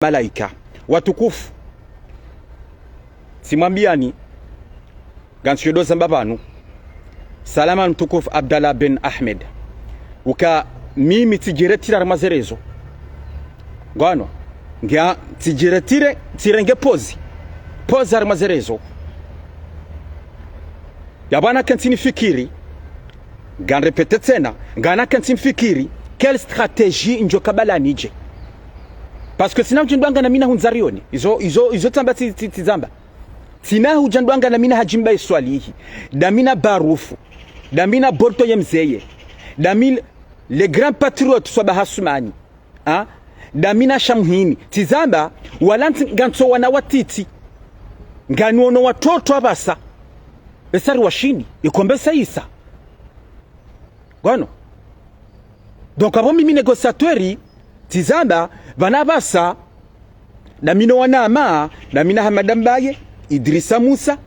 malaika watukufu simwambiani ganshodoza mbabanu salama mtukufu Abdallah bin Ahmed uka mimi tijiretira ramazerezo ngano ngia tijiretire tirenge pozi ramazerezo yabana kantini fikiri gan repete tena ngana kantini fikiri quelle stratégie njo kabala nije parce que sina ujindwanga na mina hunzarioni izo tamba tizamba sina ujindwanga na mina hajimba iswali hii damina barufu damina borto yemzeye damil les grands patriotes soba hasumani hein damina shamhini tizamba walanti ganto wana watiti nganono watoto abasa besari washini ikombesa isa gwano donc abo mimi négociateur tizamba banabasa damino wanama damina Hamad Mbaye Idrissa Musa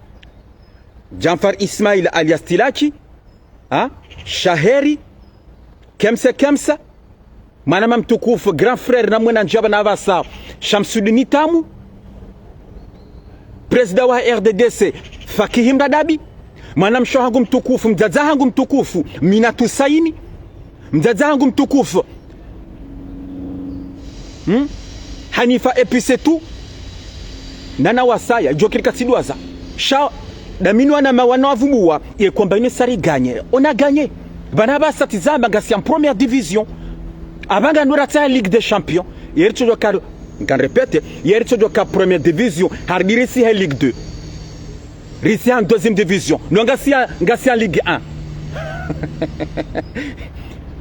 Janfar Ismail alias Tilaki Shaheri Kemsa manama mtukufu grand frère na mwana njaba na basa Shamsuddin Tamu president wa RDDC Fakihi Mdadabi manam shohangu mtukufu mdadza hangu mtukufu Minatu Saini mdadza hangu mtukufu Hanifa Episetu Nana Wasaya Jokirika Sidwaza Sha daminu wana mawana wavubuwa ye kwamba ine sari ganye on a gagné banabasa tizamba ngasi en première division abanga nurata Ligue des Champions yerito doka ngan répète yerito doka première division hardirisi ha Ligue 2 risi en deuxième division no ngasi en Ligue 1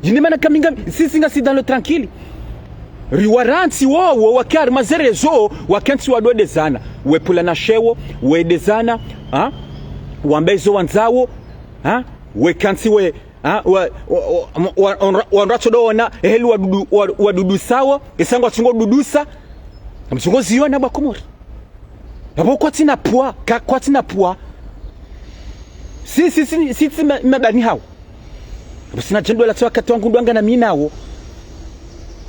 jinimana kaminga sisi ngasi dans le tranquille riwaranti wowo wakari mazerezo wakanti wadodezana wepula na shewo wedezana wambezo wanzawo wekanti we wanracho doona heli wadudu sawo esango atungo dudusa mtungo ziona bakomori babo kwatina poa si mabani hao sina jendo la twa katwangu ndwanga na minawo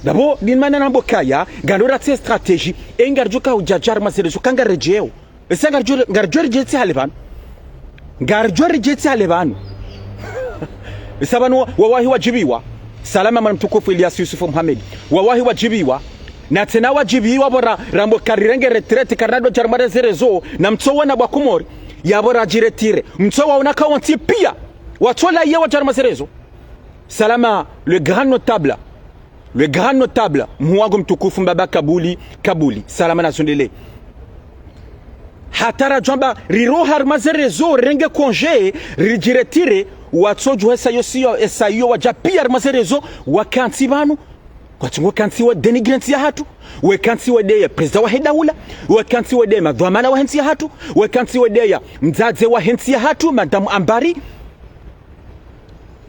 dabo dinmana nambo kaya gandora tse strategie engarjuka ujajar maserezo kanga rejeo esanga ngarjori jeti haleban ngarjori jeti haleban esabanu wawahi wajibiwa salama mtukufu Ilyas Yusuf Mohamed wawahi wajibiwa na tena wajibiwa bora rambo karirenge retraite karnado jarmare zerezo na mtowa na bakumori ya bora jiretire mtowa unaka wanti pia watola yewa jarma zerezo salama le grand notable mwangu mtukufu mbaba Kabuli salama na sondele hatara jamba riro harmazerezo renge congé rijiretire watsoju esayo wajapia harmazerezo wakanti banu kwatungo kanti wa denigrants ya hatu wekanti wedeya president wa hedaula wekanti wedeya madhamana wa hensi ya hatu wekanti wedeya mzaze wa hensi ya hatu madamu Ambari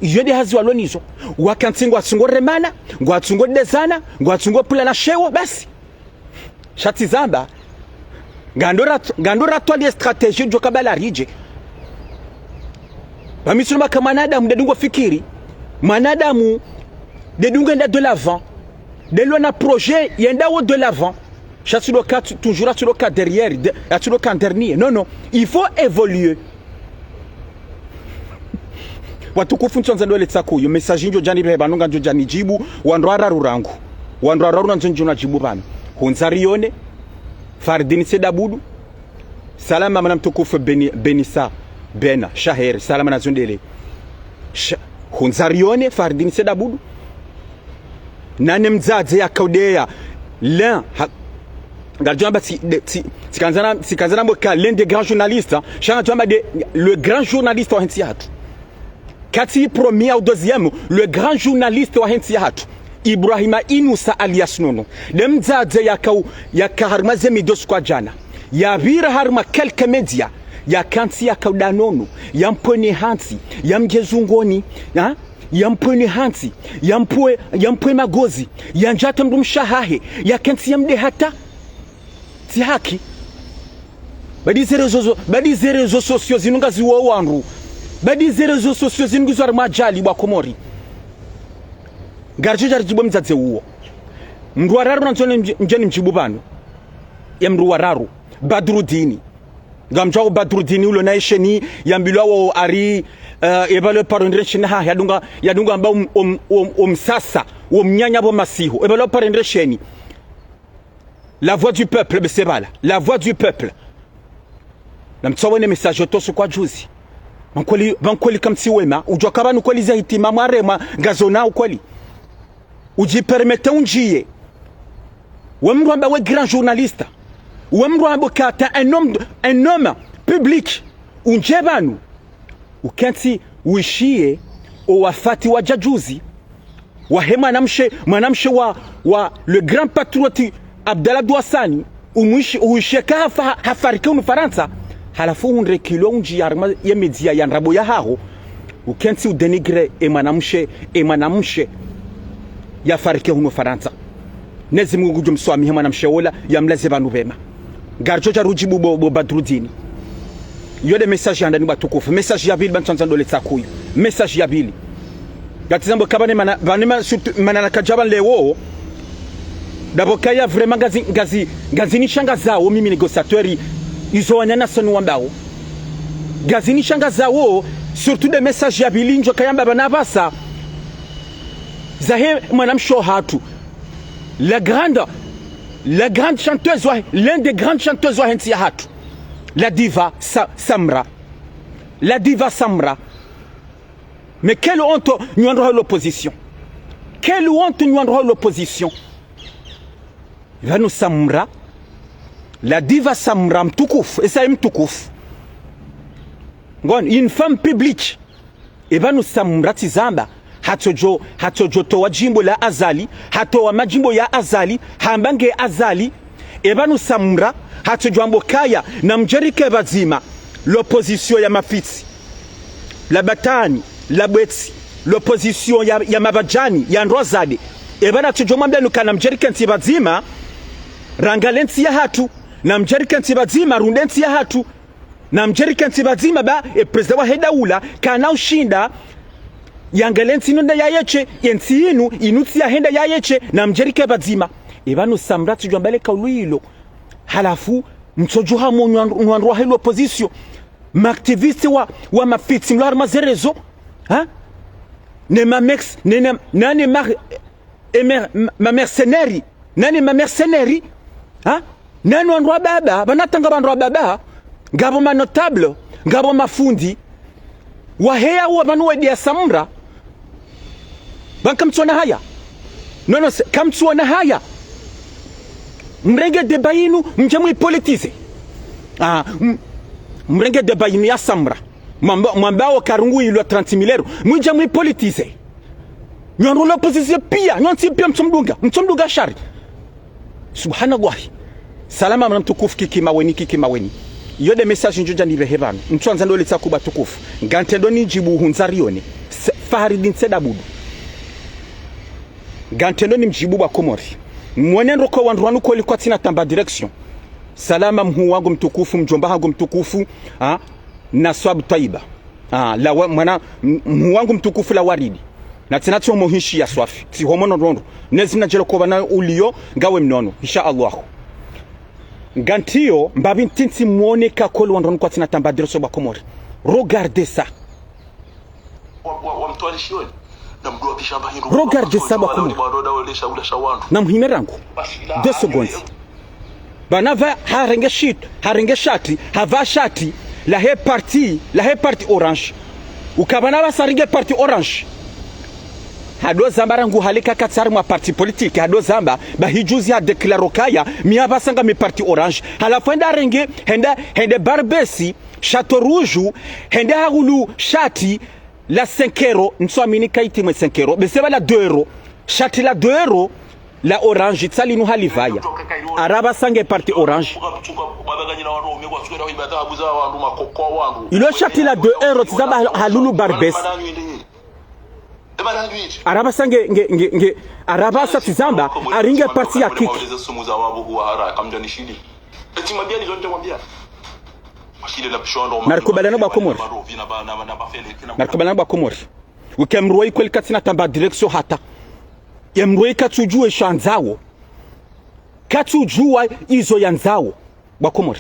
yede hazi walonizo wakanti ngwatungo remana ngwatungo dezana ngwatungo pula na shewo basi shati zamba ngandora toa des stratégies joka bala rije bamisuma kama manadamu dedungo fikiri manadamu dedungo nda de l'avant de l'on projet yenda de l'avant chaque le cas toujours sur le cas derrière sur le cas dernier non il faut évoluer watukufu nchonza ndo letsaku yo message njo jani beba nonga njo jani jibu wandwara rurangu wandwara njo na jibu bana hunzarione Fardini Sedabudu salama mana mtukufu Benissa Bena Shaher salama na zondele hunzarione Fardini Sedabudu nane mzaze ya kaudea l'un Gardjamba sikanzana mboka l'un des grands journalistes le grand journaliste wa hensi hatu kati premier ou deuxième le grand journaliste wa hensi hatu Ibrahima Inusa alias Nono demzaze ya harmaze midos kwa jana ya vira harma kelke media ya kanti ya kaudanono ya mpone hansi ya mjezungoni ya mpone hansi ya mpwe magozi ya njata mdumshahahe ya kanti ya mde hata si haki badi zerezo sosio zinunga ziwa wanru badi zerezo sosio zinunga ziwa majali wa komori Garjuja rijibu mzaze uo mruararu na njeni mjibu banu ya mruararu Badrudini gamjao Badrudini ulo na isheni ya mbilwa wa ari ebalo parendresheni ha yadunga amba sasa mnyanya bo masiho ebalo parendresheni la voix du peuple besebala la voix du peuple na mtsawane message toso kwa juzi bankoli kamsi wema ujwa kabanu kweli za hitima marema gazona ukweli ujipermete unjie wemru amba we grand journaliste wemru amba kata un homme public unjebanu ukanti uishie o wafati wa jajuzi wahema mwanamshe wa le grand patriote Abdallah Douassani uishie ka hafariki Ufaransa halafu unrekilo unji yarma ya media ya nrabo ya hao ukanti udenigre emanamshe ya fariki Ufaransa nezi mungu jumswami hema na msheola ya mleze banu bema garjoja rujibu bo Badrudini yode message yandani batukufu message ya bili bantanza dole tsakuyu message ya bili gatizambo kabane banema manana kajaban lewo dabokaya vraiment gazini shanga zao mimi négociateur izo wanana sonu wambao gazini shanga zao surtout des messages ya bili njo kayamba banabasa zahe mwanamsho hatu la grande chanteuse l'un des grandes chanteuses wa hensi hatu la diva Samra mais quelle honte nous rendra l'opposition quelle honte nous rendra l'opposition Vanu Samra la diva Samra mtukufu esa mtukufu ngoni une femme publique et Vanu Samra tizamba hatojo towa jimbo la Azali hatowa majimbo ya Azali hambange Azali ebanu Samra hatojo ambokaya na mjerike bazima l'opposition ya mafitsi la batani la bwetsi l'opposition ya mabajani ya ndrozade ebana tojo mwambia nukana mjerike nti bazima rangalensi ya hatu na mjerike nti bazima rundensi ya hatu na mjerike nti bazima ba president wa hedaula kana ushinda yangalensi nunda ya yeche yensi inu inuti ya henda ya yeche na mjerike bazima ebanu Samra tujwa mbele kauluilo halafu mtojuha mwanruwa hilo opposition m'activiste wa mafitsi mlo harma zerezo ha ne mamex ne nani ma mercenaire nani ma mercenaire ha nani wanruwa baba banatanga banruwa baba ngabo ma notable ngabo mafundi waheya wa manuwe dia Samra bankamtsona haya nono kamtsona haya mrenge debayinu mjamui politize mrenge debayinu ya Samra mwambao karungu ilo 30,000 euros mjamui politize nyonro l'opposition pia nyonsi pia mtsomdunga shari subhanallah salama mtukufu kikimaweni yode message njoja ni behebano mtwanza ndo letsa kuba tukufu ngantendo ni jibu hunzarione Faridin Sedabudu ngantendo ni mjibu wa Komori mwenendo kwa wanduanu kwa likuwa tina tamba direction salama mhu wangu mtukufu mjomba wangu mtukufu na swabu taiba mhu wangu mtukufu la waridi na tina tuwa mohishi ya swafi si homono rondo nezina jelo kwa wana ulio ngawe mnono insha Allah ngantio mbabi ntinti muone kakolo wanduanu kwa tina tamba direction wa Komori regardez ça regardez ça bakulu na mhimerangu 2 secondes banava harenge shati hava shati la he parti orange ukabana basaringe parti orange hado zamba rangu halika katsari mwa parti politique hado zamba bahijuzi ha declaro kaya miaba sanga mi parti orange halafu enda renge hende barbesi chateau rouge hende hagulu shati la 5 euros nswamini kaiti mwe 5 euros beseba la 2 euros shati la 2 euros la orange tsali nu halivaya araba sange parti orange ilo shati la 2 euros tsaba halulu barbes araba sange nge araba sa tizamba aringe parti ya kiki narikubaliana ba Komori ukemroi kweli katina tamba direction hata yemroi katujue shanzao katu jua izo yanzao Bakomori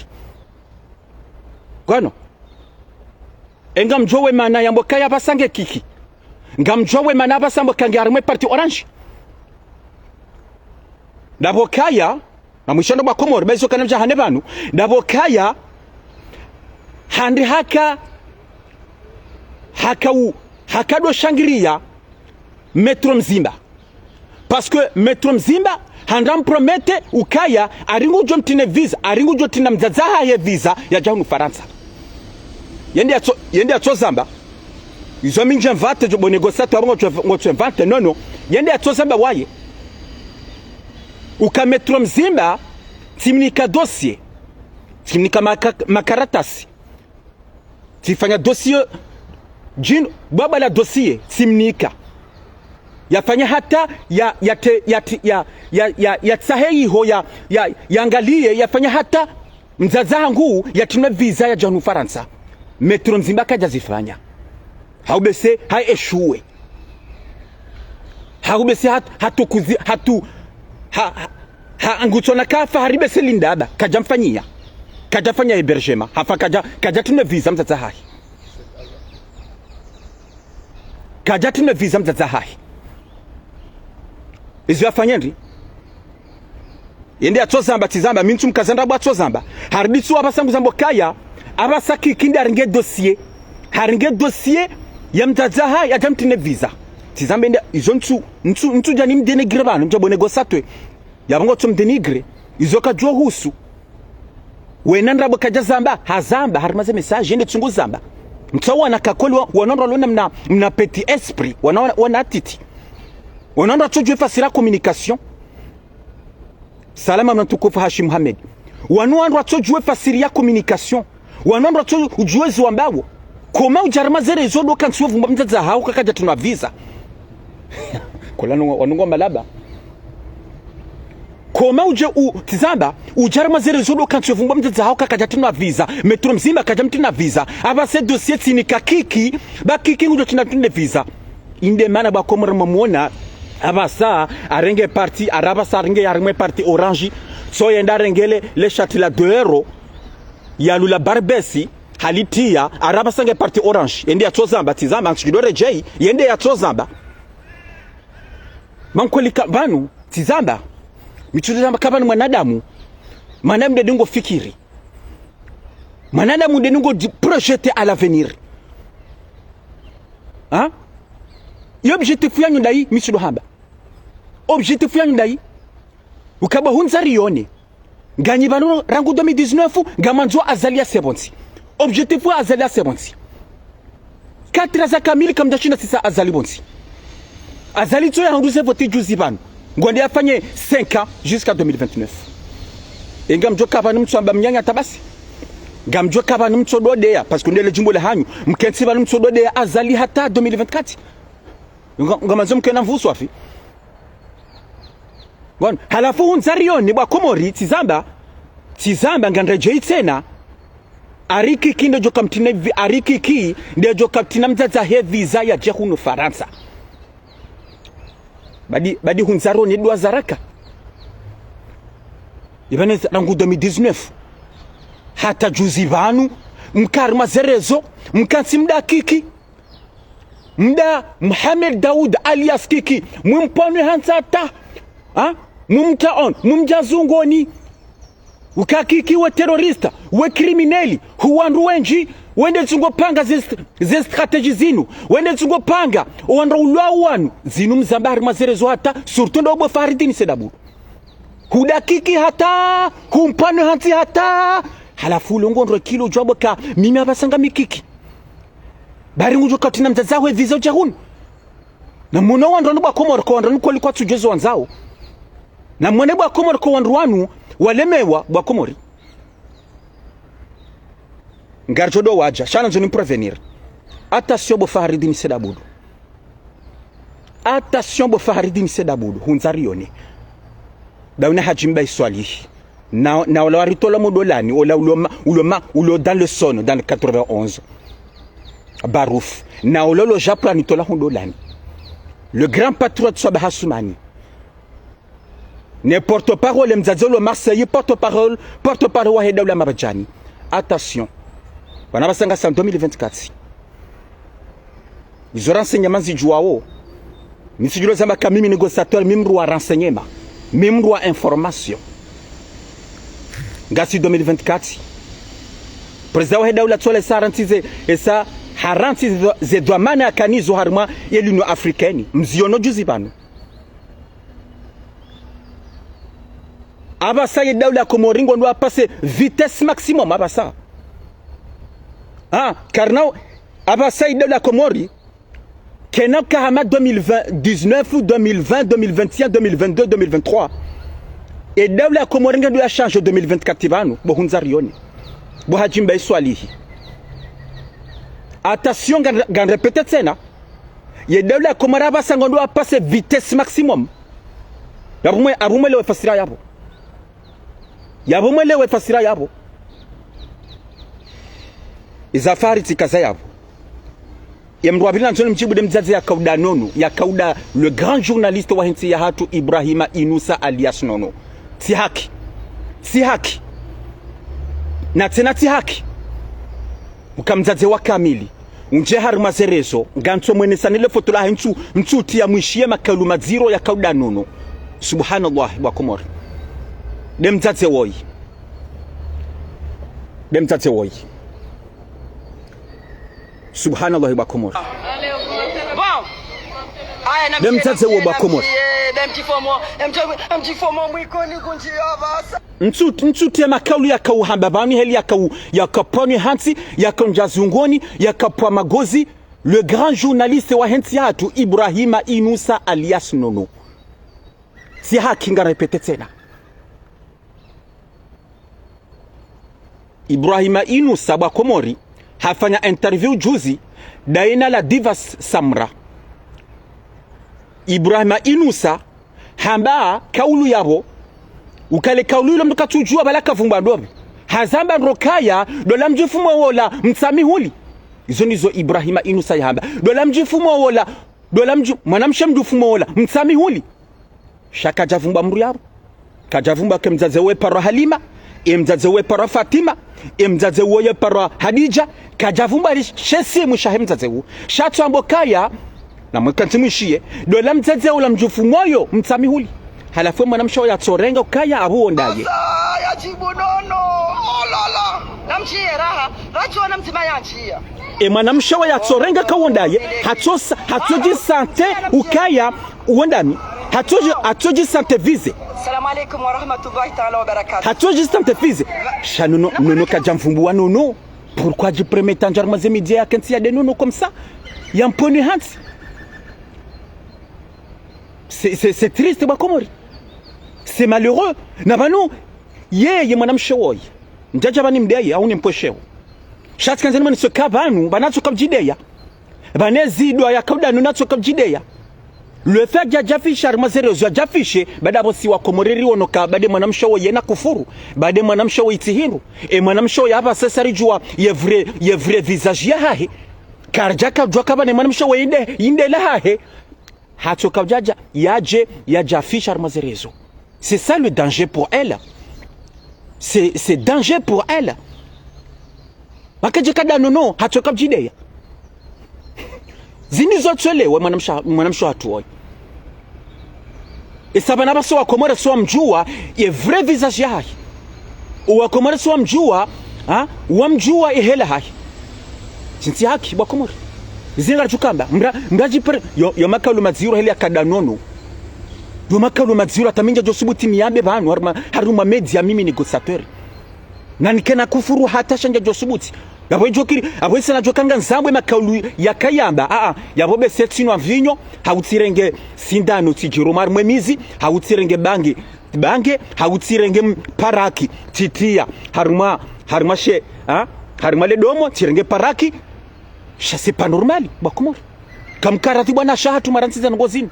gwano enga mjowe mana yambo kaya basange kiki nga mjowe mana basambo kangarme parti orange ndabokaya na mwishando Bakomori bezo kanavya hane banu ndabokaya handi hakado shangiria metro mzimba parce que metro mzimba handam promete ukaya aringu jomtine visa aringu jotina mzazaha ye visa ya jahunu Faransa yende atso zamba izo minje mvate jo bonegosato abongo tso mvate nono yende atso zamba waye uka metro mzimba timnika dossier timnika makaratasi tifanya dossier jin baba la dossier timnika yafanya hata ya tsahehi ho ya angalie yafanya hata mzaza nguu yatinwe visa ya jahunu Faransa metro mzimba kaja zifanya haubese haeshue haubese hatu angutona kafa haribese lindaba kaja mfanyia kaja fanya hébergement hafa kaja tinwe visa mzaza hai kaja tinwe visa mzaza hai izo yafanyendri yende atozamba tizamba mintu mkazanda bwa atozamba harbitsu abasangu zambo kaya abasaki kindi haringe dossier ya mtazaha ya jamtine visa tizamba yende izo ntu jani mdenigre banu mjabo negosatwe yabango tumdenigre izo kajua husu wenandra bakaja zamba hazamba harimaze message yende tsungu zamba mtawa na kakoli wanondra lona mna petit esprit wana atiti wanondra tujue fasira communication salama mnatukufu Hashim Mohamed wanondra tujue fasira communication wanondra tujue ziwambawo koma ujarima zere izo doka nsuwa vumba mzaza hao kakaja tuna visa kolano wanungo malaba koma tizamba ujarima zere izo doka nsuwa vumba mzaza hao kakaja tuna visa metro mzima kaja mtina visa abase dossier tinika kiki bakiki ngujo tinatune visa inde mana Bakomori mamuona abasa arenge parti arabasa arenge yarime parti orange so yenda rengele le chatila 2 euro ya lula barbesi halitia arabasa nge parti orange yende ya tozamba tizamba nchidore jei yende ya tozamba mankolika banu tizamba michudizamba kabani mwanadamu ndingo fikiri mwanadamu ndingo projeter à l'avenir hein yobjectif yanyu ndai michudo hamba objectif yanyu ndai ukaba hunzari yone ganyi banu rangu 2019 ngamanzo azalia sebonsi objectif wa azalia sebonsi 4 za kamili kamdashina sisa azali bonsi azali tso ya handuze vote juzi banu ngonde afanye 5 ans jusqu'à 2029 engamjo kabanu mtsamba mnyanya tabasi ngamjo kabanu mtsododea parce que ndele jimbo le hanyu mkensi banu mtsododea azali hata 2024 ngamanzo mkena mvuso afi bon halafu hunzarioni Bakomori tizamba nganreje tena ariki kindo jo kamtine ariki ki ndio jo kamtina mzaza he visa ya jehunu Faransa badi hunzaroni dwa zaraka ibane rangu 2019 hata juzi banu mkarma zerezo mkansi mda kiki mda Mohamed Daoud alias kiki mumpone hansata mumjazungoni ukakiki we terorista we krimineli huwandu wenji wende tsungo panga ze strategy zinu wende tsungo panga wanda ulwawanu zinu mzambari mazerezo hata surtout ndo obo Faridini Sedaburu hudakiki hata humpano hansi hata halafu longondro kilo jobo ka mimi abasanga mikiki bari ngujo katina mzazawe vizo jahunu na muno wanda ndo Bakomori ko wanda nuko likwa tujezo wanzao na mwene Bakomori ko wandu wanu walemewa Bakomori ngarjodo waja shana zoni prevenir attention bo Faridini Sedaburu attention bo Faridini Sedaburu hunzarioni dauna hajimba iswali na wala waritola modolani ola ulo dans le son dans le 91 Barouf na ololo japlanitola hundolani le grand patriote Swaba Hassoumani ne porte-parole mzazolo Marseille porte-parole wa Daula Mabajani. Attention. Banabasanga en 2024. Ils ont renseignement zijuao. Misi julo zama kamimi négociateur mimru wa renseignement. Mimru wa information. Ngasi 2024. Président wa Daula Tsole sarantize esa harantize ze douamana akanizo harma ya l'Union africaine. Mziono juzi banu. Abasa ya Daula Komoringo doit passer vitesse maximum abasa. Ah, Karnao Abasa ya Daula Komori Kenab Kahama 2019, 2020, 2021, 2022, 2023. Et Daula Komoringo doit changer 2024 tibanu bo hunzarioni. Bo hajimba iswalihi. Attention gan répéter tena. Ya Daula Komoraba sango doit passer vitesse maximum. Abumwe lewe fasira yabo. Yabo mwelewe fasira yabo. Izafari tikaza yabo. Yamruabila nchoni mchibu de mzazi ya kauda nono. Ya kauda le grand journaliste wa hinti ya hatu Ibrahima Inusa alias Nono. Si haki. Si haki. Na tena si haki. Mkamzazi wa kamili. Unje haruma zerezo. Ganto mwene sanile fotola hintu. Mchuti ya mwishie makalu maziro ya kauda nono. Subhanallah wa kumori. Dem tate woy. Dem tate woy. Subhanallah wa kumor. Bon. Dem tate wo ba kumor. Ntu tema kaulu ya kau hambabani heli ya kaponi hansi ya konjazungoni ya kapwa magozi le grand journaliste wa hansi hatu Ibrahima Inusa alias Nono. Si haki nga repete tena. Ibrahima Inusa wa Komori hafanya interview juzi daina la Divas Samra. Ibrahima Inusa hamba kaulu yabo ukale kaulu yilo mtuka tujua balaka vumba ndobi hazamba rokaya dola mjifumo wola msami huli izo nizo Ibrahima Inusa yamba dola mjifumo wola mwanamshe mjifumo wola msami huli shaka javumba mru yabo kajavumba ke mzaze we para Halima mzaze we para Fatima mzaze we para Hadija kajavumba shesi mushahe mzaze we shatu ambokaya na mwekantimishie dola mzaze ula mjufu moyo msami huli halafu mwanamsho ya tsorenga kaya abuo ndaye ya jibu nono olala namchie raha racho namtima yanchia mwanamsho ya tsorenga kawondaye hatoji sante ukaya uondami hatoji sante vize. Salam alaikum wa rahmatullahi ta'ala wa barakatuh. Hatoji sante vize nono kajamfumbu nono pourquoi je promets tanjar mazemidia quand il y a des nono comme ça il y a un point de hands. C'est triste bakomori. C'est malheureux. Nabano ye mwanamshe woy. Njaja bani mdeye au ni mposheo. Shati kanzani mani soka banu banatso kabjideya. Banezi do ya kauda nunatso kabjideya. Le fait que jafiche armazero ya jafishe bada bosi wa komoreri wonoka bade mwanamshe woy na kufuru. Bade mwanamshe woy itihiru. E mwanamshe woy hapa sasa rijua ye vrai visage ya hahe. Karjaka jwaka bane mwanamshe woy inde la hahe. Hatoka jaja yaje yajafisha armazerezo. C'est ça le danger pour elle. C'est danger pour elle. Makaje kada nono hatoka jideya. Zinizo tsole we mwanamsho hatuoi. Esabana baso wa komora so mjua ye vrai visage yahi. Wa komora so mjua, wa mjua ihela hahi. Sinti haki ba komora. Zinga chukamba mraji per yo makalu maziro heli akada nono. Yo makalu maziro ataminja josubuti miyambe banu haruma media mimi négociateur. Na nikena kufuru hata shanja josubuti. Yabo jokiri abo sana jokanga nzambwe makalu yakayamba yabobe setino avinyo hautirenge sindano tijiromar mwemizi hautirenge bange hautirenge paraki titia haruma she haruma le domo tirenge paraki. C'est pas normal bakomori. Kamkarati bwana shahatu marantiza ngozini.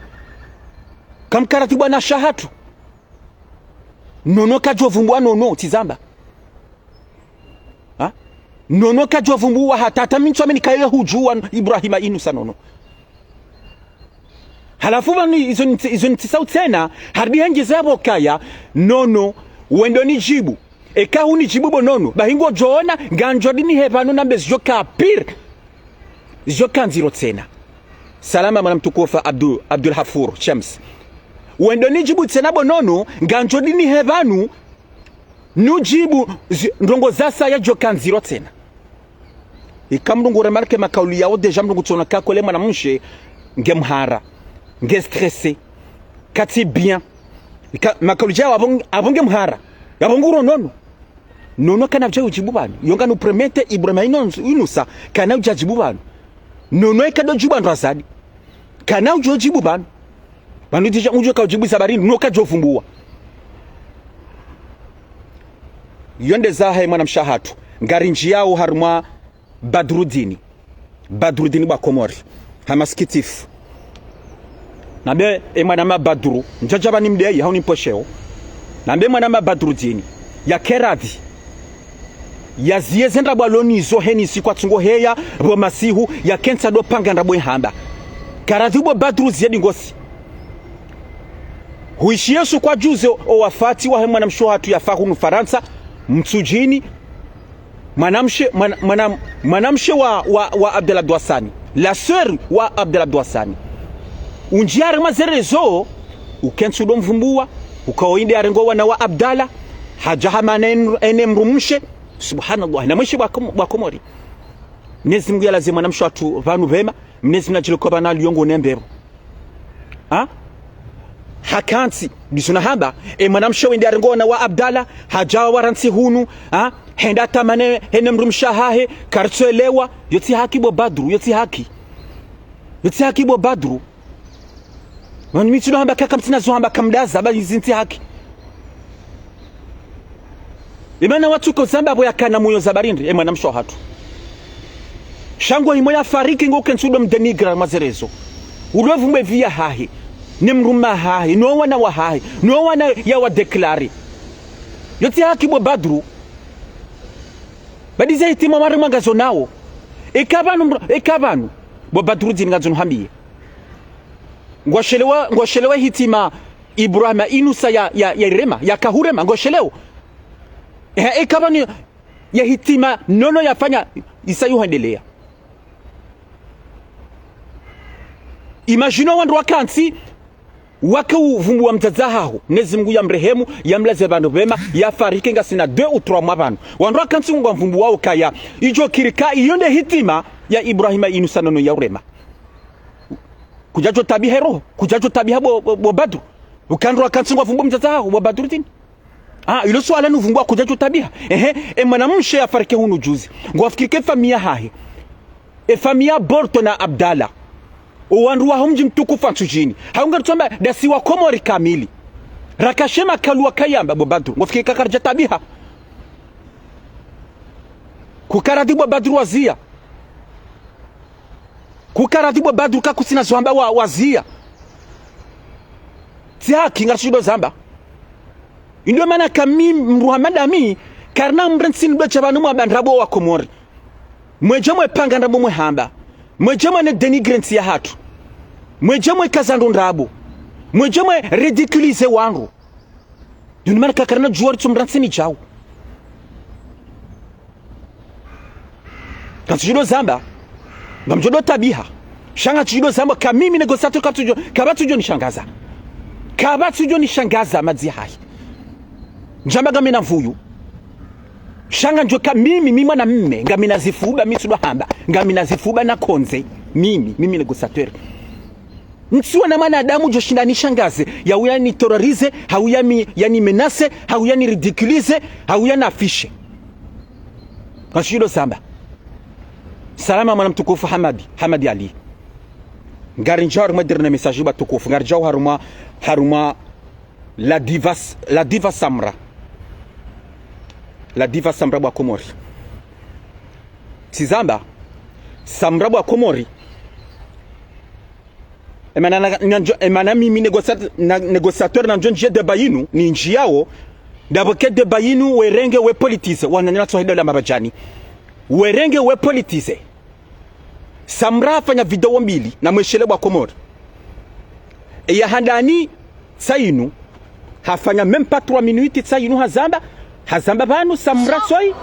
Kamkarati bwana shahatu. Nono kajwa vumbwa nono tizamba. Nono kajwa vumbwa hata mincho amenikaye hujua Ibrahima Inusa nono. halafu banu izo ntisau tena hardi hangi zabo kaya nono wendo ni jibu eka huni jibu bonono bahingo joona ganjodini hebanu nambe zjoka pir zjoka nziro tena. Salama mwana mtukufa Abdul Hafur Shams wendo ni jibu tena bonono ganjodini hebanu nujibu ndongo zasa ya joka nziro tena. Ikamrungu remarke makauli yao deja mrungu tona kakole mwana mshe ngemhara nge stressé kati bien makauli yao abonge mhara yabonguro nono kana vya ujibu banu yonga no promete Ibrahim inusa kana ujibu banu nono ekado juba ndrazadi kana ujibu banu tija unjo ka ujibu sabarini no kajofumbua yonde zahe mwana mshahatu ngarinji yao harumwa Badrudini ba Komori hamaskitifu nambe mwana Badru njajaba ni mdei hauni mposheo nambe mwana Badrudini ya keradhi ya ziezenda baloni izo heni si kwa tungo heya bo masihu ya kensa do panga ndabwe hamba karadhi bo Badru ziedi ngosi huishi Yesu kwa juze o wafati wa mwana mshohatu ya fahu Faransa mtsujini manamshe wa Abdel Abdouassani la sœur wa Abdel Abdouassani unjiare mazerezo ukensu do mvumbua ukaoinde arengo wana wa Abdala hajaha ene mrumshe subhanallah na mwishi wa Komori Mwenyezi Mungu lazima mwanamshe watu vanu vema Mwenyezi Mungu ajiloko bana liongo nembero hakansi disuna hamba mwanamshe wende arengo wana wa Abdala hajawa waransi hunu henda tamane hene mrumshahahe kartsoelewa yoti haki bo Badru yoti haki bo Badru wani mitsuno hamba kakamtina zo hamba kamdaza bali zinti haki imana watu ko zamba bo yakana moyo zabarindi mwanamsho hatu shango himo ya fariki ngoke nsudo mdenigra mazerezo ulovu mwevia hahi nemruma hahi no wana wa hahi no wana ya wa deklari yoti haki bo Badru badiza hitima mari mangazo nao ekabanu bo Badrudini ngazo nhambiye ngwashelewa hitima Ibrahim inusa ya Rema ya kahurema ngwashelewa ekabanu ya hitima nono yafanya isayu handelea imagine wandu wakansi waka uvumbua mtazahahu Mwenyezi Mungu ya mrehemu ya mlaze bandu bema ya fariki ngasina 2 ou 3 mwa bandu wandu wakansi mungu mvumbu wao kaya ijo kirika iyonde hitima ya Ibrahim inusa nono ya Rema kujajo tabi hero kujajo tabi bo Badru ukandro wakansi mvumbu mtazahahu bo Badrudini ilo swala nuvumbua kujajo tabia mwanamshe ya fariki hunu juzi ngwafikike famia hahi famia Borto na Abdala uwandu wa mji mtukufu nsujini haunga tusamba dasi wa Komori kamili rakashema kalua kayamba bo Badru ngofike kakarja tabiha kukaradibu Badru wazia kukaradibu Badru kakusina zwamba wazia tiaki ngashido zamba ndio maana kami Muhammad ami karna mbrensin do chabanu mwa bandrabo wa Komori mwejamwe panga ndabo mwe hamba mwejamwe ne denigrensi ya hatu mwejamwe kazando ndabo mwejamwe ridiculize wangu ndio maana kakarna juwari tumbransini chao katujido zamba ngamjodo tabiha shanga tujido zamba kamimi negosato kabatujo nishangaza kabatujo nishangaza madzi hai njamba gamena mvuyu shanga njoka mimi mwana mme ngamina zifuba misudo hamba ngamina zifuba na konze mimi negosateur ntsiwa na maana adamu joshinda nishangaze ya ni terrorize yani menace ni ridiculize na afishe kashido samba salama mwana mtukufu Hamadi Ali ngari njawar madirna message ba tukufu ngari jaw haruma la diva Samra bwa Komori tizamba Samra bwa Komori emana mimi negociateur na njonje de bayinu ni nji yao daboke de bayinu werenge we politize wananyana tsohida la mabajani werenge we politize Samra afanya video mbili na mweshele bwa Komori ya handani sainu hafanya même pas 3 minutes sainu hazamba banu Samra soi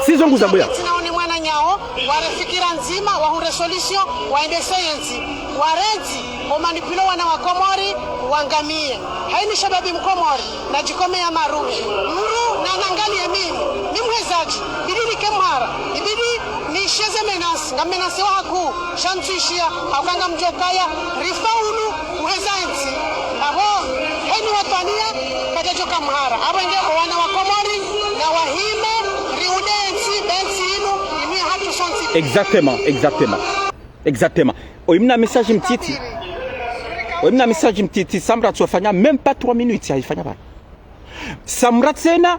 sizo nguzambo ya tunaone mwana nyao warefikira nzima wa resolution waende science warezi omanipilo wana wa Komori wangamie haini shababi mkomori na jikome ya marume mru na nangalie mimi mwezaji bidili kemara ibidi ni sheze menasi ngamenasi waku shamtuishia haukanga mjokaya rifaulu uhezaenzi abo haini watania kajajoka mhara abo ngeko wana wa Komori na wahime riudenzi benzi inu imi hatu sonsi exactement oimna message mtiti Samra tuwafanya même pas 3 minutes haifanya bana Samra tena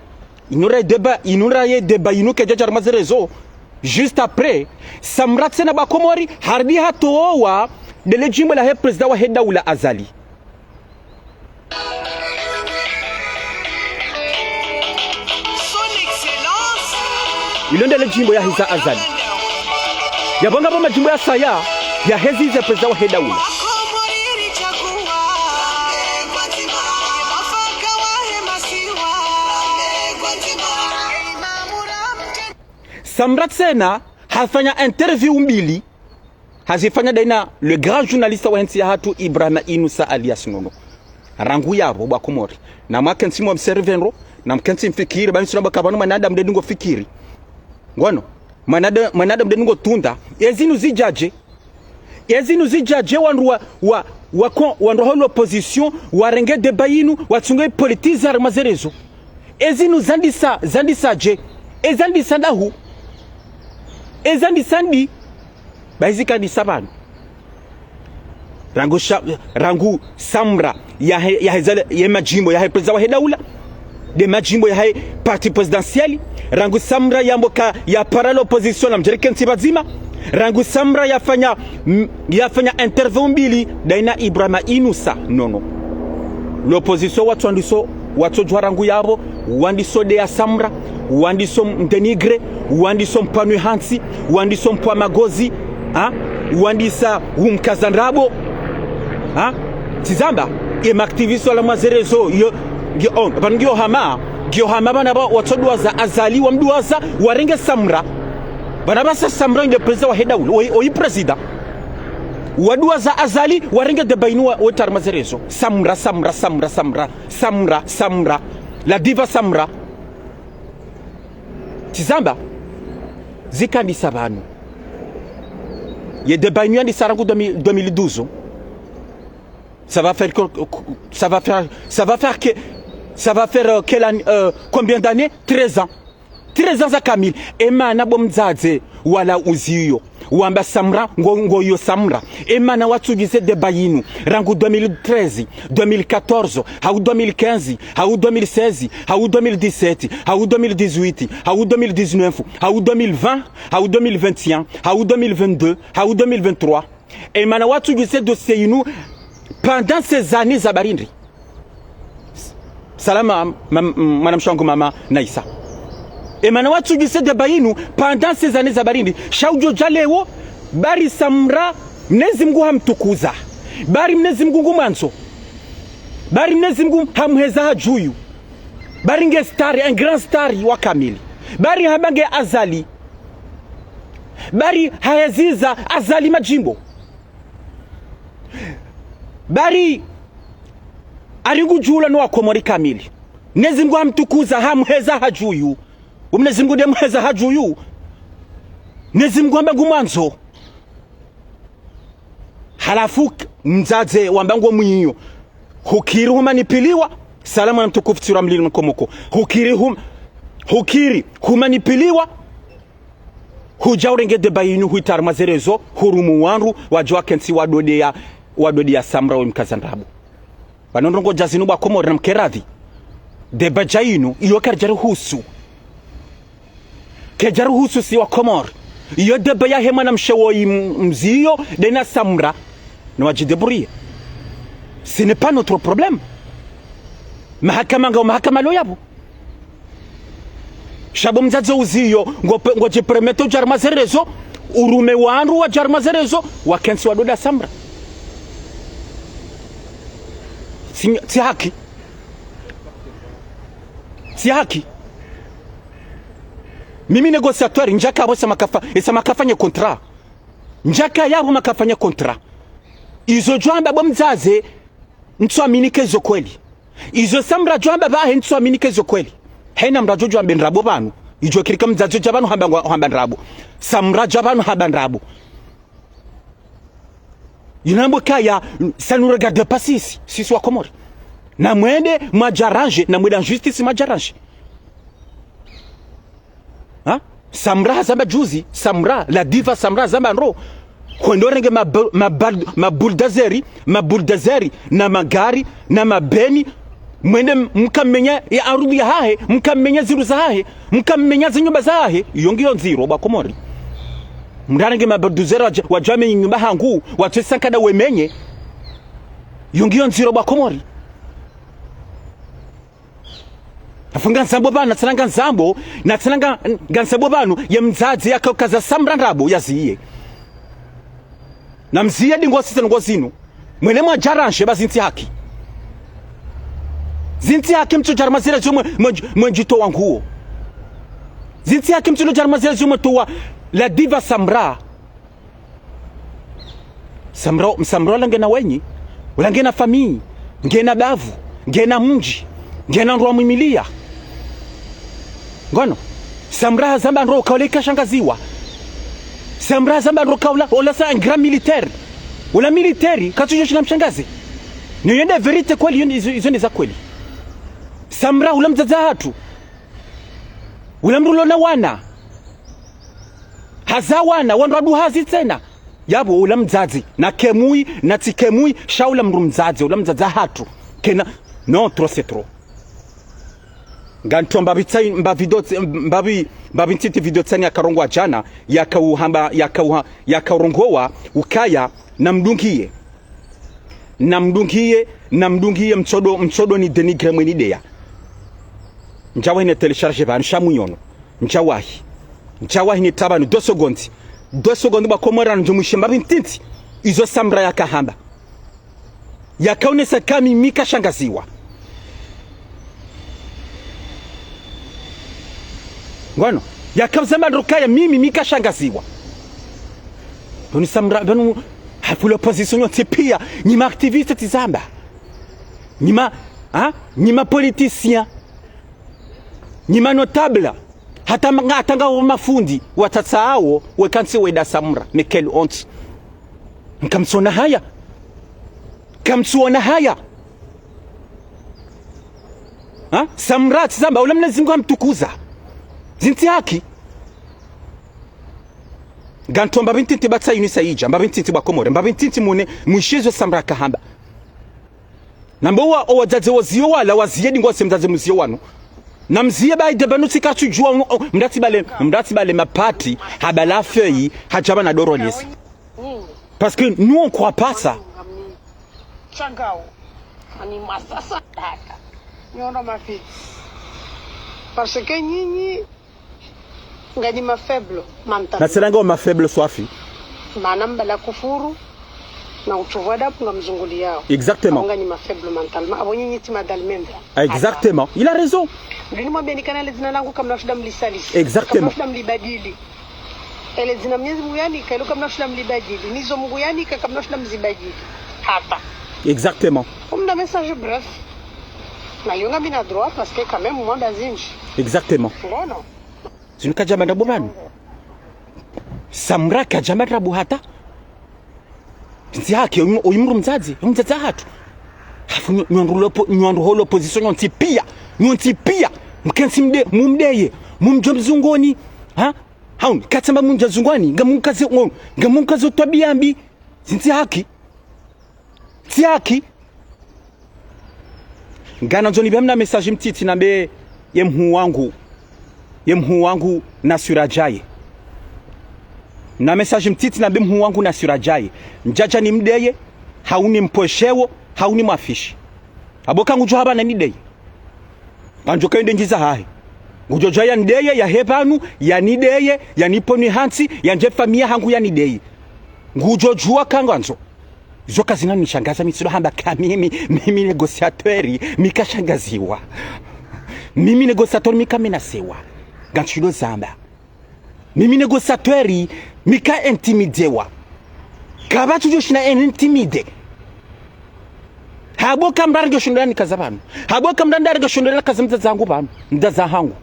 inura débat inuke jajar mazerezo juste après Samra tena ba Komori hardi hatowa dele jimbo la he president wa Hedaula Azali ilonde le jimbo ya hiza Azali yabonga bo majimbo ya saya ya hezi ze president wa Hedaula Samra tena hafanya interview mbili hazifanya daina le grand journaliste wa nchi ya hatu Ibrahima Inusa alias Nono rangu yabo ba Komori na makensi mu observenro na mkensi mfikiri ba nsura bakabano manada mdendingo fikiri ngono manada mdendingo tunda ezinu zijaje wandu holo opposition warenge debayinu watsunge politizer mazerezo ezinu zandisaje ezandisa ndahu ezandisandi baizika ni sabanu rangu Samra ya majimbo ya president wa Hedaula de majimbo ya parti presidentiel rangu Samra ya mboka ya parallel opposition na mjerekensi bazima rangu Samra yafanya interview mbili daina Ibrahima Inusa Nono l'opposition watu jwa rangu yabo wandiso de ya Samra wandiso mdenigre wandiso mpanu hansi wandiso mpwa magozi wandisa humkazanrabo tizamba emaktiviso la mazerezo yo hama bana ba watodwa za Azali wa mduaza warenge Samra bana basa Samra ndio president wa Hedaula oi president wadua za Azali warenge de bainua wotar mazerezo Samra la diva Samra tizamba zikandi sabanu ye de bainua di sarangu 2012 ça va faire combien d'années 13 ans za Kamil emana bomdzaze wala uziyo wamba Samra ngoyo Samra emana watugise de bayinu rangu 2013 2014 hau 2015 hau 2016 hau 2017 hau 2018 hau 2019 hau 2020 hau 2021 hau 2022 hau 2023 emana watugise dossier yinu pendant ces années za barindri salama madame Shango mama Naisa emana watugise de bayinu pendant ces années za barindri shaujo jalewo bari Samra Mnezi Mungu hamtukuza bari Mnezi Mungu ngumanzo bari Mnezi Mungu hamheza hajuyu bari nge stari un grand stari wa Kamili bari habange Azali bari hayaziza Azali majimbo bari aringujula no wakomori Kamili Mnezi Mungu hamtukuza hamheza hajuyu Mnezi Mungu de mheza hajuyu Mnezi Mungu hambangu mwanzo halafu mzaze wambangu mwiyo hukiri humanipiliwa salamu na mtukufu tsura mlili mkomoko hukiri humanipiliwa hujaurenge de bayinu huitar mazerezo hurumu wanru wajwa kensi wadodea Samra wa mkazandabu banondongo jazinu ba Komori na mkeradhi de bajainu iyo kejaruhusu si wa Komori iyo de baya hema na mshewoi mziyo dena Samra na wajidebrouiller. Ce n'est pas notre problème. Mahakama lo yabo. Shabo mzazo uziyo ngo jipremeto jar mazerezo urume wanru wa jarmazerezo wakensi wadoda samra si haki, si haki. Mimi negociateur njaka abo sama kafanya kontra njaka yabo makafanya kontra izo jwamba bo mzaze ntsoaminike zo kweli izo samra jwamba ba ntsoaminike zo kweli hena mrajo jwamba nrabo banu ijo kirika mzaze jabanu hamba nrabo samra jabanu hamba nrabo yinambo kaya ça nous regarde pas ici sisi wa Komori na mwende majaranje na mwenda justice majaranje ha samra zamba juzi samra la diva samra zamba nro kwendorenge mabuldazeri na magari na mabeni mwende mkamenya ya arudi ya hahe mkamenya ziru za hahe mkamenya zinyumba za hahe yongiyo nziro ba Komori mdarenge mabuduzeri wajame nyumba hangu watu sankada wemenye yongiyo nziro ba Komori afunga nsambo bana natsananga nsambo natsananga nsambo banu ya mzazi yakaukaza samra nrabo yaziye na mziye dingosi ngozino mwene mwa jaranje bazinti haki zinti haki mtu jarmazira zumwe mwenjito wanguo zinti haki mtu jarmazira zumwe tuwa la diva samra langena wenyi ulangena famii ngena bavu ngena mji ngena nruwa mwimilia ngono samra zamba nro kauleka shangaziwa samra zamba nro kaula ola sa un grand militaire wala militari katujo shina mshangazi ni yende verite kweli hizo ni za kweli samra ula mzaza hatu ula mrulo na wana hazawana wanradu hazi tena yabo ula mzazi na kemui na tikemui shaula mru mzazi ula mzaza hatu kena non trop c'est trop nganto mbavi ntiti video tsani akarongwa jana yakarongowa ukaya na mdungiye mchodo ni denigre mwenidea njawahi ne telecharge banu shamunyono njawahi ni tabanu 2 secondes ba Komora njomushe mbavi ntiti izo samra yakahamba yakaonesa kami mika shangaziwa ngono yakabzamba ndrukaya mimi mikashangaziwa doni samra banu hafu l'opposition yote pia nyima activiste tizamba nyima politicien nyima notable hata mafundi watatsao wekansi weda samra mekel ont kamsona haya samra tizamba ula mnazingu mtukuza zinti haki ganto mbabintiti batsa unisa ija mbabintiti ba Komori mbabintiti mune mwishizo samra kahamba nambowa owazaze waziyo wala waziyedi ngose mzaze muziyo wanu na mziye baide banuti kachujua mdati bale mapati habala feuille hajaba na dorolis parce que nous on croit pas ça changao ani masasa data nyono mafi parce que nyinyi ngani mafaible mental na seranga ma faible swafi maana mbala kufuru na utuvoda punga mzunguli yao exactement ngani mafaible mentalement abo nyinyi timadal membre exactement il a raison ndini mwambie nikana zina langu kama shida mlisalisi exactement kama shida mlibadili ele zina Mwenyezi Mungu yani kailo kama shida mlibadili nizo Mungu yani kama shida mzibadili hapa exactement on message bref na yonga bina droit parce que quand même moi dazinji exactement ngono zinuka jamanda bobanu samra ka jamanda buhata nti yake oyimuru mzazi hatu hafu nywandu holo position nyonti pia mkensi mumdeye mumjomzungoni haun katsamba munjazungwani ngamunkaze twabiambi zinti haki ngana nzoni bamna message mtiti nambe yemhu wangu na surajaye na message mtiti nambe mhu wangu na surajaye njaja ni mdeye hauni mposhewo hauni mafishi aboka ngujo haba na nideye anjoka ende njiza hahe ngujoja ya ndeye ya hebanu ya nideye ya niponi hansi ya nje famia hangu ya nideye ngujojua kanganzo zoka zina nishangaza mitsilo hamba mimi negosiatori mikashangaziwa mimi negosiatori mikamenasewa ganchilo zamba mimi negosiatori mika intimidewa kabatu joshina intimide habo kamdara geshondera nikaza banu habo kamdara geshondera kaza mtazangu banu ndaza hangu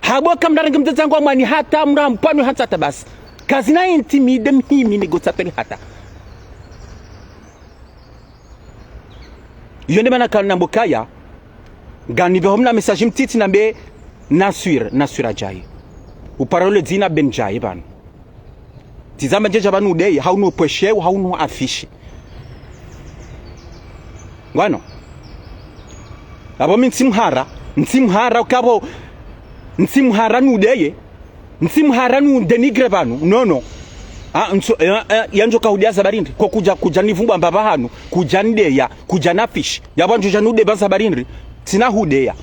habo kamdara mtazangu amani hata mrampano hata basi kazina intimide mimi negosiatori hata yonde mana kana mbokaya gani be homna message mtiti nambe nasura jai uparole dina benjai ban tizama jeja banu dei haunu peshe haunu afishi ngwano abo mtsimhara ukabo mtsimhara nudeye mtsimhara nu denigre banu nono yanjo kaudia sabarindri ko kuja nivumba mbaba hanu kuja ndeya kuja nafish yabanjo janude basa barindri tina hudeya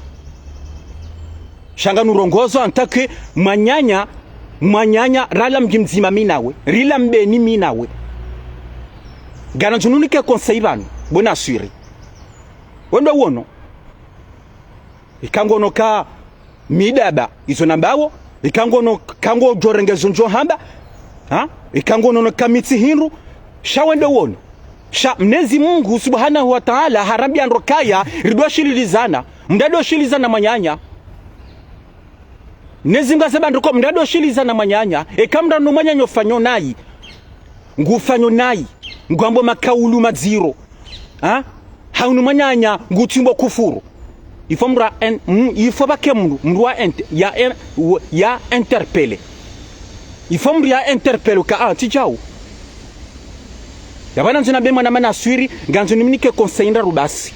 shanga nurongozo antake manyanya rala mjimzima minawe rila mbeni minawe gana jununike conseil banu bona assurer wendo wono ikangono ka midaba izo nambawo ikangono kango jorengezo njo hamba ikangono kamiti hinru shawende wono sha mnezi Mungu subhanahu wa ta'ala harabi androkaya ridwashilizana mdadoshilizana manyanya nezi ngaseba ndoko mdadoshilizana manyanya ekamda no manyanya ofanyo nayi ngufanyo nayi ngwambo makaulu maziro haunu manyanya ngutimbo kufuru ifomra ifobake mndu ya interpelle ifomri ya interpelle ka tijau yabana nzina be mwana mana swiri nganzo niminike conseil rubasi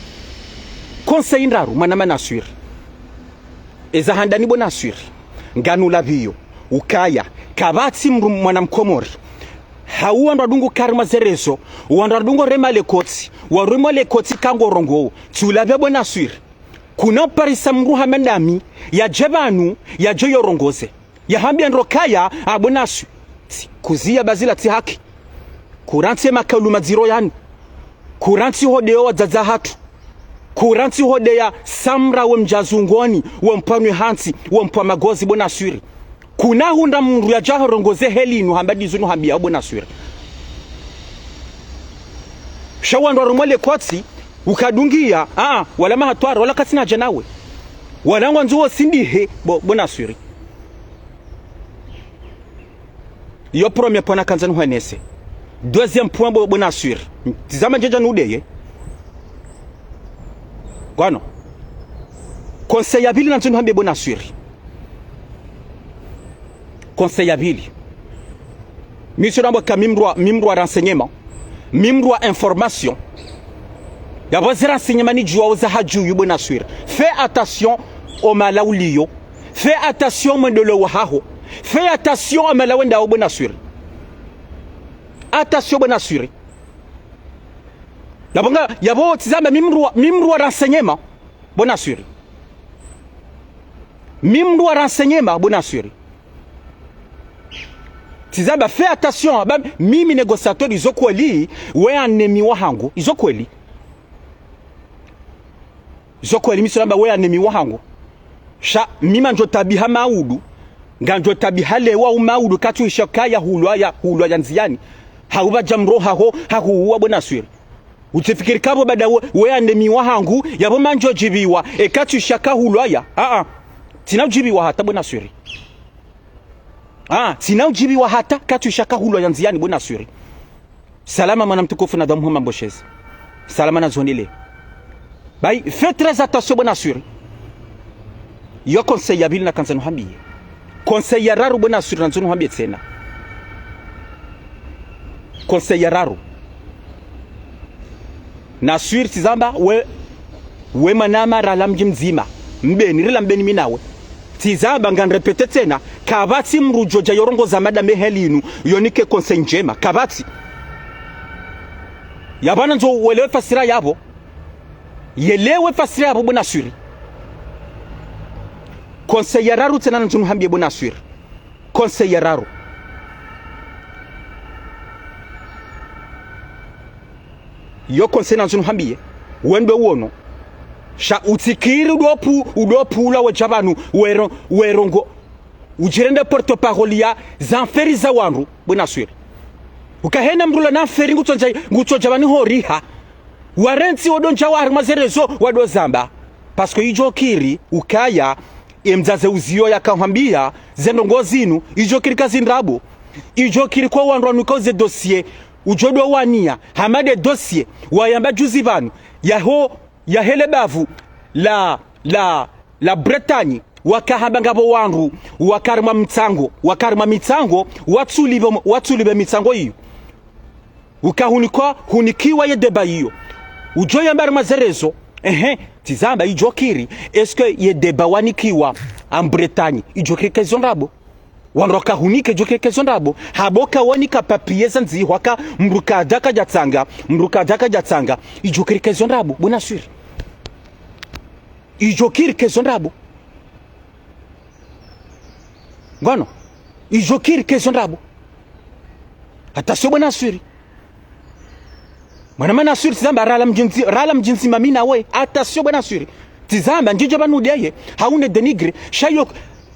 conseil ndaru mwana mana swiri eza handani bona swiri nganu laviyo ukaya kabati mwana mkomori hauwa ndadungu karma zerezo wandadungu rema lekoti waruma lekoti kango rongo tulave bona swiri kuna parisa mruha mandami ya jebanu ya joyo rongoze ya hambia ndrokaya abonasu kuzia bazila ti haki kuranti makalu maziro yani kuranti hodeo wazaza hatu kuranti hodea samra we mjazungoni we mpanwe hansi we mpa magozi bona suri kuna hunda mru ya jaho rongoze helinu hambadi zunu hambia bona suri shawandwa rumole kwatsi ukadungia wala mahatwara wala katina janawe wala ngwanzuo sindihe bona suri yo premier point na kanzanu hwenese deuxième point bona suri tizama jeja nudeye gwano conseil ya vili na nzunu hambe bona suri conseil ya vili monsieur Rambo ka mimrwa renseignement mimrwa information ya bozi renseignement ni juwa za haju yu bona suri fais attention au malaulio fais attention mwendolo wahaho fais attention au malawenda au bona suri attention bona suri yabo tizama mimrwa renseignement bona suri mimrwa renseignement bona suri tizama fais attention mimi négociateur izokweli we anemi wahangu izokweli misolamba we anemi wahangu sha mima njo tabiha maudu nganjo tabiha lewa umaudu katu ishakaya hulwa ya nziani hauba jamro hahuwa bona suri utifikiri kabo bada we anemi wahangu yabo manjo jibiwa katu ishaka hulwa ya tina jibiwa hata bona suri tina jibiwa hata katu ishaka hulwa ya nziani bona suri salama mwana mtukufu na damu mboshezi salama na zonile bai fais très attention bona suri yo conseil ya vile na kanzanu hambiye conseil ya raru bona suri na nzunu hambiye tena conseil ya raru na suri tizamba we manama rala mji mzima mbeni rila mbeni minawe tizamba nganrepete tena kabati mrujoja yorongo za madame helinu yonike conseil njema kabati yabana nzo welewe fasira yabo yelewe fasira yabo bona suri conseiller raru tena nzunu hambie bona sur conseiller raru yo conseiller nzunu hambie wendo wono sha utikiri udopu la wajabanu werongo ujirende porte parole ya zanferi za wanru bona sur ukahena mrula na feri ngutonja bani horiha warenti odonja wa mazerezo wado zamba parce que ijo kiri ukaya emzaze uzio yakahambia zendongo zinu ijo kiri kazindrabo ijo kiri kwa wanru anukoze dossier ujodo wania hamade dossier wayamba juzi banu ya hele bavu la Bretagne wakahamba ngabo wanru wakarma mitsango watsulibe mitsango hiyo hunikiwa ye deba hiyo ujo yambari mazerezo tizamba ijokiri eske ye deba wanikiwa en Bretagne ijokiri kezondabo wanroka hunike ijokiri kezondabo haboka wanika papier zanzi waka mrukadaka jatsanga ijokiri kezondabo bona sur ijokiri kezondabo ngono ijokiri kezondabo attention bona sur Mwana suri tizamba rala mjinsi mamina we attention bwana suri tizamba njije banudeye haune denigre shayo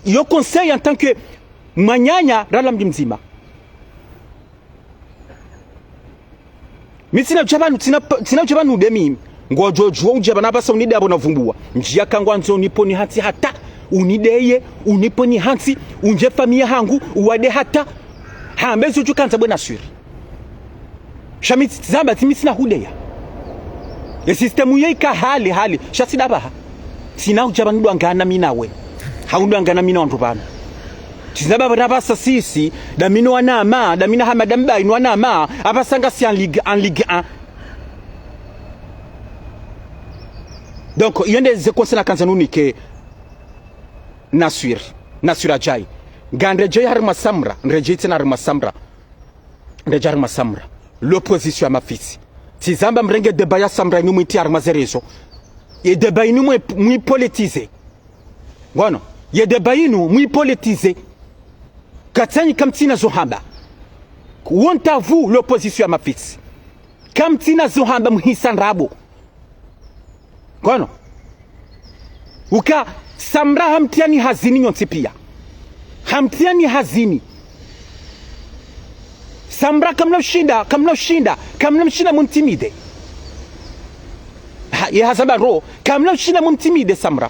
yo conseil en tant que manyanya rala mjimzima mitsina jabanu de mimi ngojojo ujabana basa unide abo navumbua njia kangwa nzo niponi hati hata unideye uniponi hati unje famia hangu uwade hata hambezo jukanza bwana suri Shamit zamba timisina hudeya. Ya sistemu yeka hali shasidabaha. Sina ujabanu duangana minawe. Haunduangana mina wanrubana. Tizaba barabasa sisi damino wanama damina hamadamba inu wanama abasanga si en Ligue 1. Donc yende ze konsena kanzanuni ke Nasur ajai. Gandreje harma samra, nrejete na harma samra. Nreje harma samra. L'opposition à ma fils. Tizamba mrenge debaya samra inu mwiti armazerezo. Ye deba inu mwi politize. Wano. Ye deba inu mwi politize. Katani kamtina zohamba. Wonta vous l'opposition à ma fils. Kamtina zohamba mhisan rabo. Wano. Uka samra hamtiani hazini nyontipia. Hamtiani hazini. Samra kamna mshinda muntimide. Ye hazaba ro kamna mshinda muntimide Samra.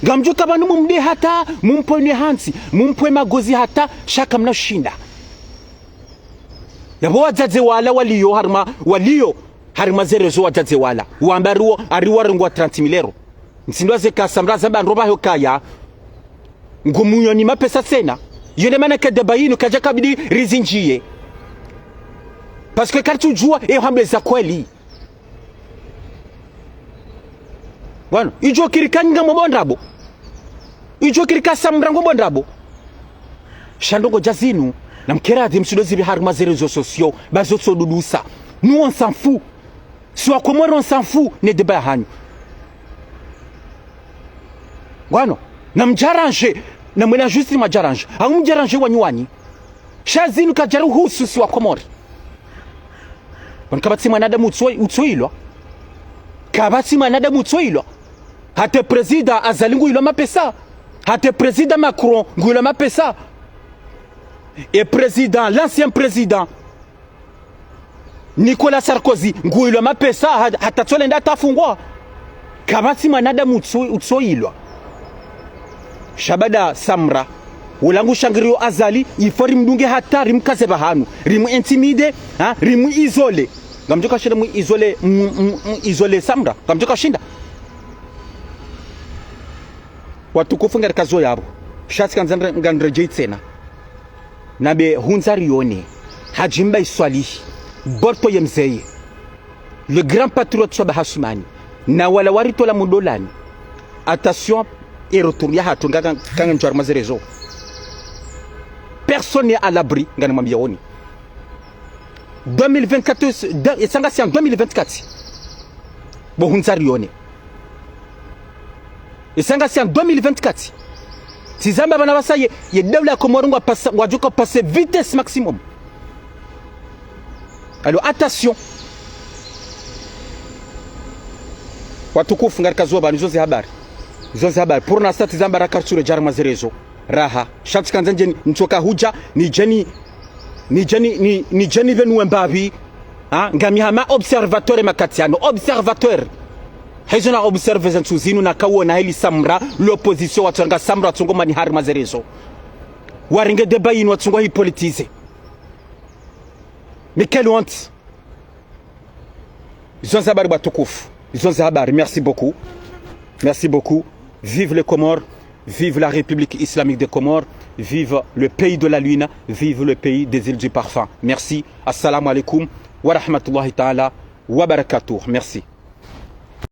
Gamjuka banu mumde hata mumpone hansi mumpwe magozi hata shaka mna shinda. Yabo wazaze wala walio harma zerezo wazaze wala. Uambaruo ariwarengo 30,000 €. Msindwaze ka Samra zaba roba hokaya. Ngumunyo ni mapesa sena. Yone mana ke debayinu kaja kabidi rizinjie. Parce que quand tu joues et hambe za kweli. Bueno, ijo kirikanga mbondrabo. Ijo kirika samrango bondrabo. Shandongo jazinu na mkeradi msudozi bihar mazerezo sociaux bazotso dudusa. Nous on s'en fout. Soit comment on s'en fout ne débat hanyu. Bueno, na mjaranje na mwena justi majaranje au mjaranje wanyuani shazinu kajaru husu si wa Komori kabati mwanadamu utsoilwa kabati mwanadamu utsoilwa hate presida azalingu ilo mapesa hate presida Macron nguilo mapesa et président l'ancien président Nicolas Sarkozy nguilo mapesa hata tsolenda tafungwa kabati mwanadamu utsoilwa Shabada Samra ulangu shangrio azali ifori mdunge hatari mkaze bahanu rimu intimide rimu isole ngamjoka shinda mu isole Samra ngamjoka shinda watukufu ngarika zo yabo shati kanzandra ngandreje tsena nabe hunzarione hajimba iswali borto yemzeye le grand patriote Swaba Hasumani na wala warito la mudolani attention et retourner à ton gars quand tu as armé réseau. Personne n'est à l'abri, gana mambioni. 2024 et ça c'est en 2024. Bon hunzarione. isanga si en 2024 tizamba bana basa ye dawla ya Comores wajuka passer vitesse maximum. Alors attention watukufu ngarika zuwa bani zoze habari pour na sati zamba rakarture jar mazerezo raha shati kanzanje ntoka huja ni jeni venu mbabi ngami hama observateur makatiano observateur hezona observer ntuzinu na kawona heli samra l'opposition watanga samra tsungoma ni har mazerezo waringe deba yinu watsungwa hi politize Mikel honte zoze habari batukufu zoze habari. Merci beaucoup. Vive les Comores, vive la République islamique des Comores, vive le pays de la lune, vive le pays des îles du parfum. Merci. Assalamu alaikum wa rahmatullahi ta'ala wa barakatuh. Merci.